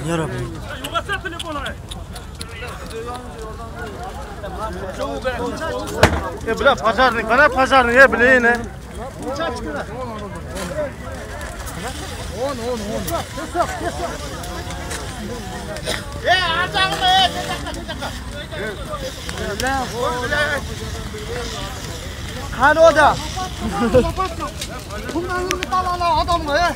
يا رب بلا pazarlık bana pazarlık ya bile ne? Kan o da. Bundan adam mı ya?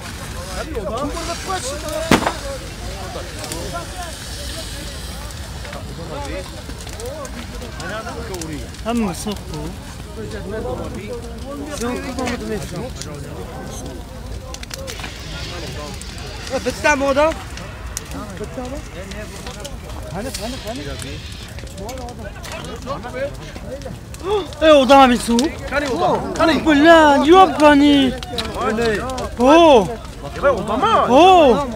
هم سوقو Bitti mi o da? ايه وضع بيسوق بالله يوباني هو هو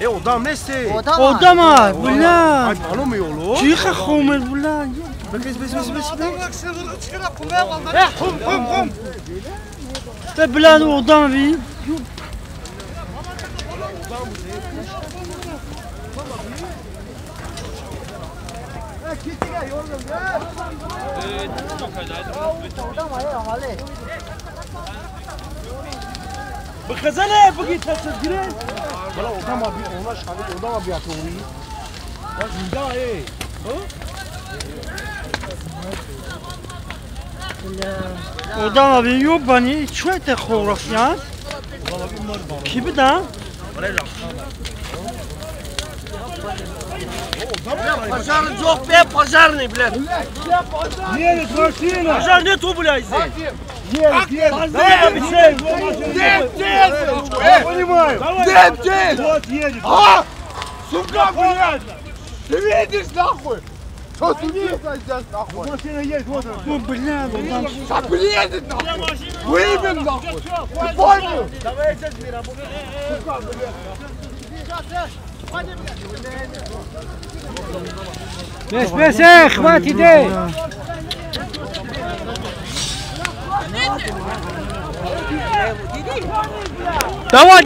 Odam nesi? قدامه بالله Tanımıyor oğlum. شيخ خومل بالله بالله قدامه بي بخزنه بگی تصدیره بلا odam abi ona şahit odam abi yapıyor. Bak burada قدامه بي يوباني شوية خورافيان كي بدا Pazarın çok be pazar ne bilen. Niye tuvarsın? Pazar ne tu bile ise. Ne bir şey? Dem! А! Сука, блядь! Ты видишь, нахуй? Что ты видишь здесь, нахуй? Машина есть, вот она. Ну бля قدام Как блядь, нахуй? Выебем, нахуй! Ты понял? بس بس يا اخواتي دي давай